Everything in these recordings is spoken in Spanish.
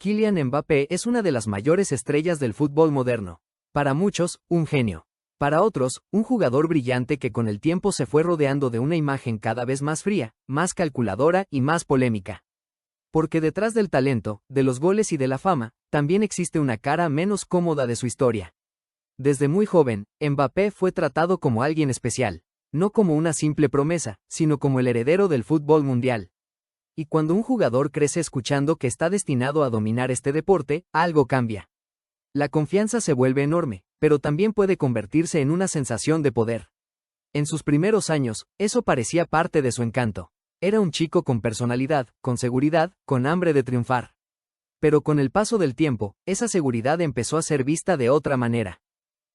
Kylian Mbappé es una de las mayores estrellas del fútbol moderno. Para muchos, un genio. Para otros, un jugador brillante que con el tiempo se fue rodeando de una imagen cada vez más fría, más calculadora y más polémica. Porque detrás del talento, de los goles y de la fama, también existe una cara menos cómoda de su historia. Desde muy joven, Mbappé fue tratado como alguien especial, no como una simple promesa, sino como el heredero del fútbol mundial. Y cuando un jugador crece escuchando que está destinado a dominar este deporte, algo cambia. La confianza se vuelve enorme, pero también puede convertirse en una sensación de poder. En sus primeros años, eso parecía parte de su encanto. Era un chico con personalidad, con seguridad, con hambre de triunfar. Pero con el paso del tiempo, esa seguridad empezó a ser vista de otra manera.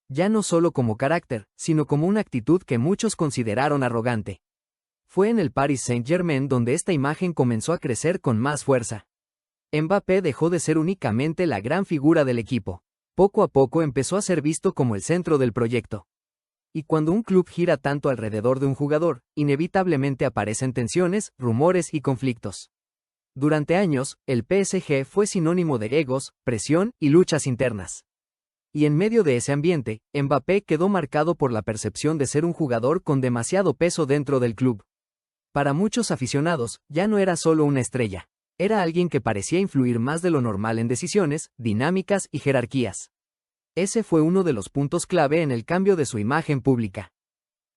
Ya no solo como carácter, sino como una actitud que muchos consideraron arrogante. Fue en el Paris Saint-Germain donde esta imagen comenzó a crecer con más fuerza. Mbappé dejó de ser únicamente la gran figura del equipo. Poco a poco empezó a ser visto como el centro del proyecto. Y cuando un club gira tanto alrededor de un jugador, inevitablemente aparecen tensiones, rumores y conflictos. Durante años, el PSG fue sinónimo de egos, presión y luchas internas. Y en medio de ese ambiente, Mbappé quedó marcado por la percepción de ser un jugador con demasiado peso dentro del club. Para muchos aficionados, ya no era solo una estrella. Era alguien que parecía influir más de lo normal en decisiones, dinámicas y jerarquías. Ese fue uno de los puntos clave en el cambio de su imagen pública.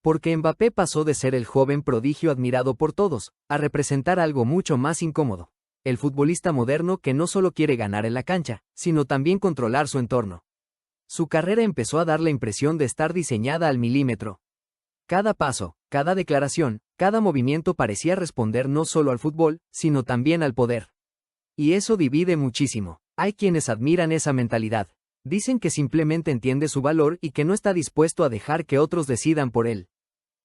Porque Mbappé pasó de ser el joven prodigio admirado por todos, a representar algo mucho más incómodo. El futbolista moderno que no solo quiere ganar en la cancha, sino también controlar su entorno. Su carrera empezó a dar la impresión de estar diseñada al milímetro. Cada paso, cada declaración, cada movimiento parecía responder no solo al fútbol, sino también al poder. Y eso divide muchísimo. Hay quienes admiran esa mentalidad. Dicen que simplemente entiende su valor y que no está dispuesto a dejar que otros decidan por él.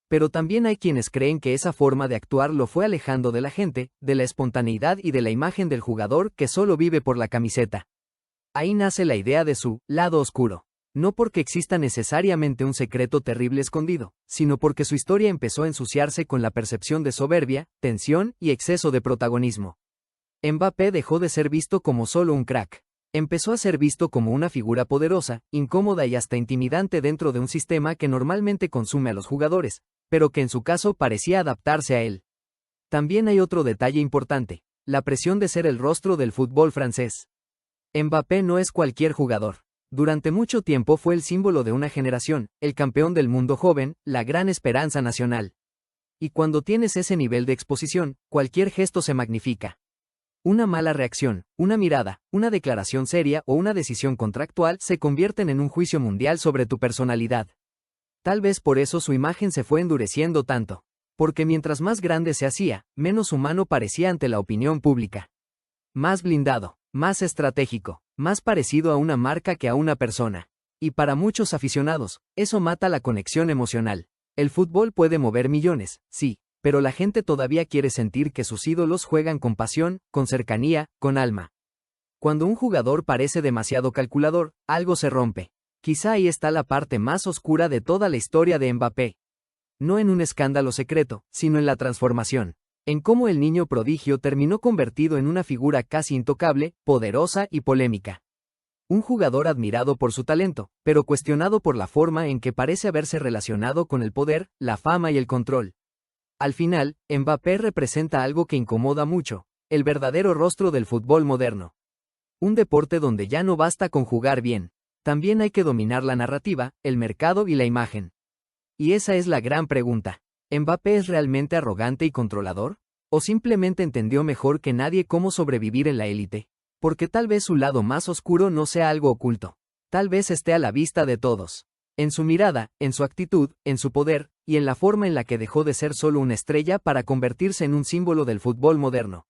Pero también hay quienes creen que esa forma de actuar lo fue alejando de la gente, de la espontaneidad y de la imagen del jugador que solo vive por la camiseta. Ahí nace la idea de su lado oscuro. No porque exista necesariamente un secreto terrible escondido, sino porque su historia empezó a ensuciarse con la percepción de soberbia, tensión y exceso de protagonismo. Mbappé dejó de ser visto como solo un crack. Empezó a ser visto como una figura poderosa, incómoda y hasta intimidante dentro de un sistema que normalmente consume a los jugadores, pero que en su caso parecía adaptarse a él. También hay otro detalle importante: la presión de ser el rostro del fútbol francés. Mbappé no es cualquier jugador. Durante mucho tiempo fue el símbolo de una generación, el campeón del mundo joven, la gran esperanza nacional. Y cuando tienes ese nivel de exposición, cualquier gesto se magnifica. Una mala reacción, una mirada, una declaración seria o una decisión contractual se convierten en un juicio mundial sobre tu personalidad. Tal vez por eso su imagen se fue endureciendo tanto. Porque mientras más grande se hacía, menos humano parecía ante la opinión pública. Más blindado, más estratégico, más parecido a una marca que a una persona. Y para muchos aficionados, eso mata la conexión emocional. El fútbol puede mover millones, sí, pero la gente todavía quiere sentir que sus ídolos juegan con pasión, con cercanía, con alma. Cuando un jugador parece demasiado calculador, algo se rompe. Quizá ahí está la parte más oscura de toda la historia de Mbappé. No en un escándalo secreto, sino en la transformación. En cómo el niño prodigio terminó convertido en una figura casi intocable, poderosa y polémica. Un jugador admirado por su talento, pero cuestionado por la forma en que parece haberse relacionado con el poder, la fama y el control. Al final, Mbappé representa algo que incomoda mucho: el verdadero rostro del fútbol moderno. Un deporte donde ya no basta con jugar bien. También hay que dominar la narrativa, el mercado y la imagen. Y esa es la gran pregunta. ¿Mbappé es realmente arrogante y controlador? ¿O simplemente entendió mejor que nadie cómo sobrevivir en la élite? Porque tal vez su lado más oscuro no sea algo oculto. Tal vez esté a la vista de todos. En su mirada, en su actitud, en su poder, y en la forma en la que dejó de ser solo una estrella para convertirse en un símbolo del fútbol moderno.